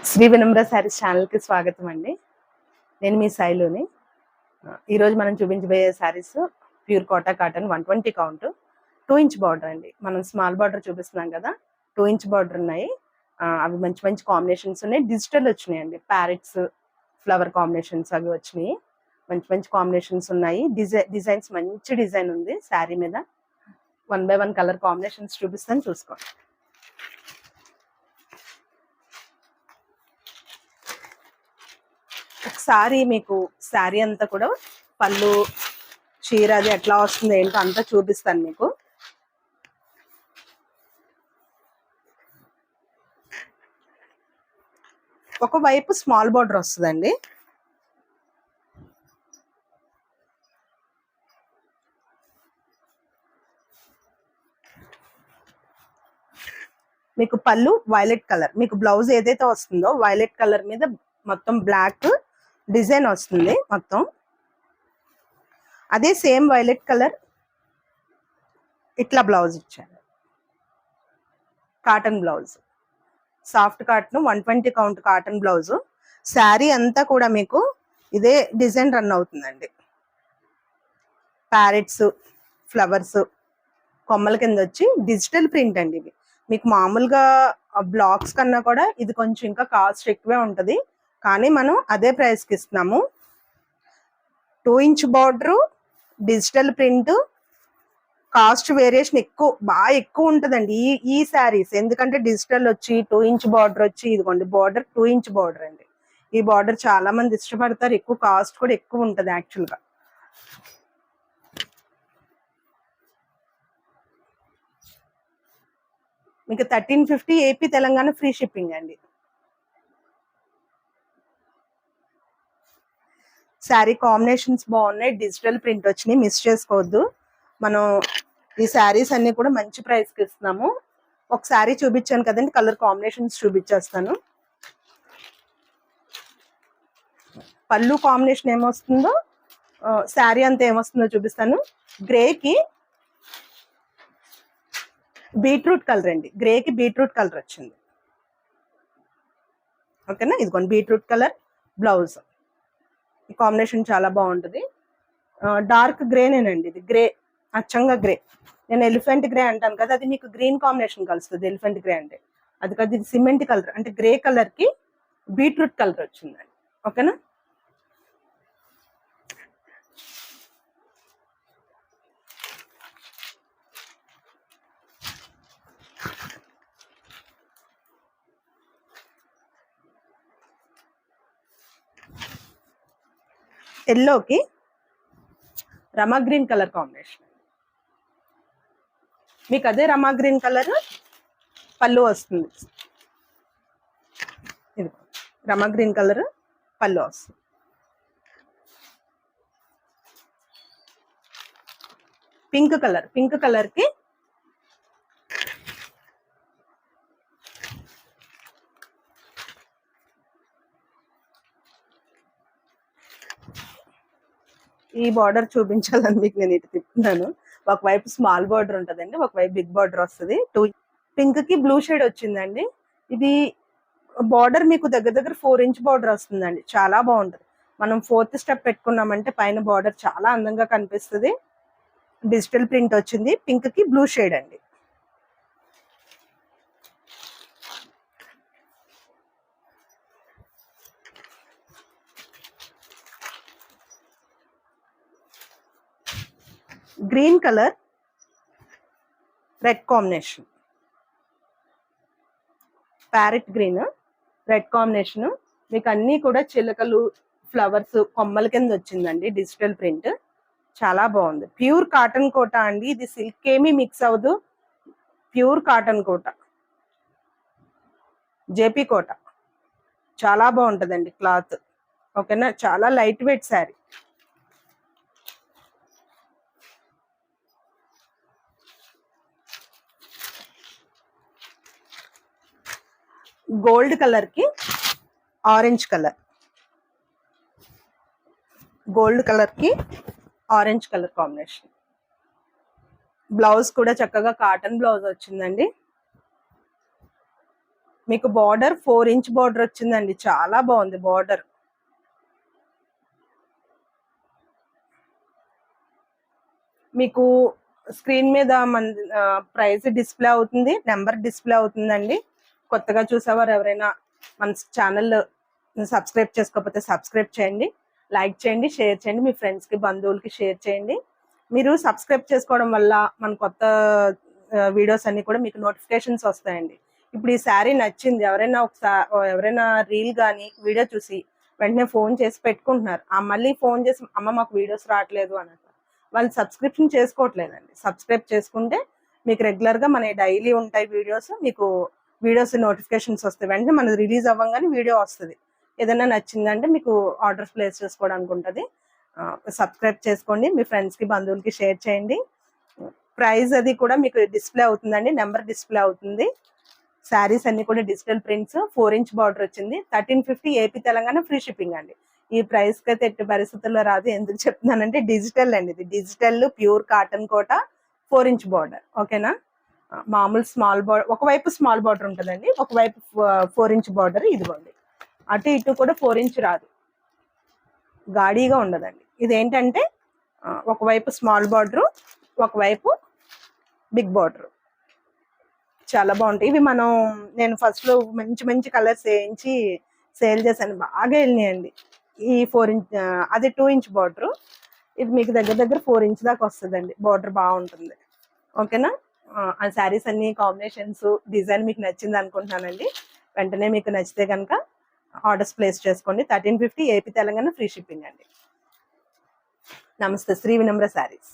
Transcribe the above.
శ్రీ వినమ్ర శారీస్ ఛానల్కి స్వాగతం అండి. నేను మీ శైలుని. ఈరోజు మనం చూపించబోయే saris pure Kota cotton 120 count 2 inch border అండి. మనం స్మాల్ బార్డర్ చూపిస్తున్నాం కదా, 2 ఇంచ్ బార్డర్ ఉన్నాయి. అవి మంచి మంచి కాంబినేషన్స్ ఉన్నాయి. డిజిటల్ వచ్చినాయండి, ప్యారెట్స్ ఫ్లవర్ కాంబినేషన్స్ అవి వచ్చినాయి. మంచి మంచి కాంబినేషన్స్ ఉన్నాయి. డిజైన్స్ మంచి డిజైన్ ఉంది శారీ మీద. 1 by 1 కలర్ కాంబినేషన్స్ చూపిస్తాను, చూసుకోండి. ఒకసారి మీకు శారీ అంతా కూడా పళ్ళు చీర అది ఎట్లా వస్తుంది ఏంటో అంతా చూపిస్తాను మీకు. ఒకవైపు స్మాల్ బార్డర్ వస్తుందండి. మీకు పళ్ళు వైలెట్ కలర్, మీకు బ్లౌజ్ ఏదైతే వస్తుందో వైలెట్ కలర్ మీద మొత్తం బ్లాక్ డిజైన్ వస్తుంది మొత్తం. అదే సేమ్ వైలెట్ కలర్ ఇట్లా బ్లౌజ్ ఇచ్చారు, cotton blouse, soft cotton 120 count cotton blouse. Sari అంతా కూడా మీకు ఇదే డిజైన్ రన్ అవుతుందండి. ప్యారెట్స్ ఫ్లవర్స్ కొమ్మల కింద వచ్చి డిజిటల్ ప్రింట్ అండి. ఇవి మీకు మామూలుగా బ్లాక్స్ కన్నా కూడా ఇది కొంచెం ఇంకా కాస్ట్ ఎక్కువే ఉంటుంది, కానీ మనం అదే ప్రైస్కి ఇస్తున్నాము. 2 inch border, digital print, cost variation బాగా ఎక్కువ ఉంటుందండి ఈ శారీస్. ఎందుకంటే డిజిటల్ వచ్చి 2 ఇంచ్ బార్డర్ వచ్చి, ఇదిగోండి బార్డర్ 2 ఇంచ్ బార్డర్ అండి. ఈ బార్డర్ చాలా మంది ఇష్టపడతారు, ఎక్కువ కాస్ట్ కూడా ఎక్కువ ఉంటుంది యాక్చువల్గా. మీకు 1350 ఏపీ తెలంగాణ ఫ్రీ షిప్పింగ్ అండి. శారీ కాంబినేషన్స్ బాగున్నాయి, డిజిటల్ ప్రింట్ వచ్చినాయి, మిస్ చేసుకోవద్దు. మనం ఈ శారీస్ అన్ని కూడా మంచి ప్రైస్కి ఇస్తున్నాము. ఒక శారీ చూపించాను కదండి, కలర్ కాంబినేషన్స్ చూపించేస్తాను. పళ్ళు కాంబినేషన్ ఏమొస్తుందో, శారీ అంతా ఏమొస్తుందో చూపిస్తాను. గ్రేకి బీట్రూట్ కలర్ అండి, గ్రేకి బీట్రూట్ కలర్ వచ్చింది. ఓకేనా, ఇదిగోండి బీట్రూట్ కలర్ బ్లౌజ్. ఈ కాంబినేషన్ చాలా బాగుంటుంది. డార్క్ గ్రేనేనండి, ఇది గ్రే, అచ్చంగా గ్రే. నేను ఎలిఫెంట్ గ్రే అంటాను కదా, అది మీకు గ్రీన్ కాంబినేషన్ కలుస్తుంది. ఎలిఫెంట్ గ్రే అంటే అది కాదు, ఇది సిమెంట్ కలర్, అంటే గ్రే కలర్ కి బీట్రూట్ కలర్ వచ్చిందండి. ఓకేనా, ఎల్లోకి రమా గ్రీన్ కలర్ కాంబినేషన్. మీకు అదే రమా గ్రీన్ కలర్ పళ్ళు వస్తుంది. ఇది రమా గ్రీన్ కలర్ పళ్ళు వస్తుంది. పింక్ కలర్, పింక్ కలర్ కి ఈ బార్డర్ చూపించాలని మీకు నేను ఇటు తిప్పుతున్నాను. ఒకవైపు స్మాల్ బార్డర్ ఉంటుందండి, ఒకవైపు బిగ్ బార్డర్ వస్తుంది. పింక్ కి బ్లూ షేడ్ వచ్చిందండి. ఇది బార్డర్ మీకు దగ్గర దగ్గర 4 ఇంచ్ బార్డర్ వస్తుందండి. చాలా బాగుంటుంది. మనం 4th స్టెప్ పెట్టుకున్నామంటే పైన బార్డర్ చాలా అందంగా కనిపిస్తుంది. డిజిటల్ ప్రింట్ వచ్చింది, పింక్ కి బ్లూ షేడ్ అండి. Green colour red combination, parrot green red combination. మీకు అన్ని కూడా చిలకలు ఫ్లవర్స్ కొమ్మల కింద వచ్చిందండి. డిజిటల్ ప్రింట్ చాలా బాగుంది. ప్యూర్ కాటన్ కోట అండి, ఇది సిల్క్ ఏమీ మిక్స్ అవ్వదు. ప్యూర్ కాటన్ కోట, జేపీ కోట. చాలా బాగుంటుందండి క్లాత్. ఓకేనా, చాలా light weight sari. Gold colour కి ఆరెంజ్ కలర్, గోల్డ్ కలర్ కి ఆరెంజ్ కలర్ కాంబినేషన్. బ్లౌజ్ కూడా చక్కగా కాటన్ బ్లౌజ్ వచ్చిందండి. మీకు బార్డర్ 4 ఇంచ్ బార్డర్ వచ్చిందండి, చాలా బాగుంది బార్డర్. మీకు స్క్రీన్ మీద మన ప్రైస్ డిస్ప్లే అవుతుంది, నెంబర్ డిస్ప్లే అవుతుందండి. కొత్తగా చూసేవారు ఎవరైనా మన ఛానల్ సబ్స్క్రైబ్ చేసుకోకపోతే సబ్స్క్రైబ్ చేయండి, లైక్ చేయండి, షేర్ చేయండి, మీ ఫ్రెండ్స్కి బంధువులకి షేర్ చేయండి. మీరు సబ్స్క్రైబ్ చేసుకోవడం వల్ల మన కొత్త వీడియోస్ అన్ని కూడా మీకు నోటిఫికేషన్స్ వస్తాయండి. ఇప్పుడు ఈ శారీ నచ్చింది, ఎవరైనా రీల్ కానీ వీడియో చూసి వెంటనే ఫోన్ చేసి పెట్టుకుంటున్నారు. మళ్ళీ ఫోన్ చేసి అమ్మ మాకు వీడియోస్ రావట్లేదు అన్నట్టు వాళ్ళు సబ్స్క్రిప్షన్ చేసుకోవట్లేదండి. సబ్స్క్రైబ్ చేసుకుంటే మీకు రెగ్యులర్గా మన డైలీ ఉంటాయి వీడియోస్, మీకు వీడియోస్ నోటిఫికేషన్స్ వస్తాయి. వెంటనే మనది రిలీజ్ అవ్వగానే వీడియో వస్తుంది. ఏదైనా నచ్చిందంటే మీకు ఆర్డర్స్ ప్లేస్ చేసుకోవడానికి ఉంటుంది. సబ్స్క్రైబ్ చేసుకోండి, మీ ఫ్రెండ్స్కి బంధువులకి షేర్ చేయండి. ప్రైస్ అది కూడా మీకు డిస్ప్లే అవుతుందండి, నెంబర్ డిస్ప్లే అవుతుంది. శారీస్ అన్ని కూడా డిజిటల్ ప్రింట్స్, 4 ఇంచ్ బార్డర్ వచ్చింది. 1350 ఏపీ తెలంగాణ, ఫ్రీ షిప్పింగ్ అండి. ఈ ప్రైస్ కి అయితే ఎట్టి పరిస్థితుల్లో రాదు. ఎందుకు చెప్తున్నానంటే డిజిటల్ అండి, ఇది డిజిటల్ ప్యూర్ కాటన్ కోట, 4 ఇంచ్ బార్డర్. ఓకేనా, మామూలు స్మాల్ బార్డర్, ఒకవైపు స్మాల్ బార్డర్ ఉంటుందండి, ఒకవైపు 4 ఇంచ్ బార్డర్. ఇదిగోండి, అటు ఇటు కూడా 4 ఇంచ్ రాదు, గాడీగా ఉండదండి. ఇదేంటంటే ఒకవైపు స్మాల్ బార్డర్, ఒకవైపు బిగ్ బార్డర్. చాలా బాగుంటాయి ఇవి. నేను ఫస్ట్ లో మంచి మంచి కలర్స్ వేయించి సేల్ చేశాను, బాగా వెళ్ళినాయండి. ఈ 4 ఇంచ్, అది 2 ఇంచ్ బార్డర్. ఇది మీకు దగ్గర దగ్గర 4 ఇంచ్ దాకా వస్తుందండి, బార్డర్ బాగుంటుంది. ఓకేనా, ఆ శారీస్ అన్ని కాంబినేషన్స్, డిజైన్ మీకు నచ్చింది అనుకుంటున్నానండి. వెంటనే మీకు నచ్చితే కనుక ఆర్డర్స్ ప్లేస్ చేసుకోండి. 1350 ఏపీ తెలంగాణ, ఫ్రీ షిప్పింగ్ అండి. నమస్తే, శ్రీ వినమ్ర శారీస్.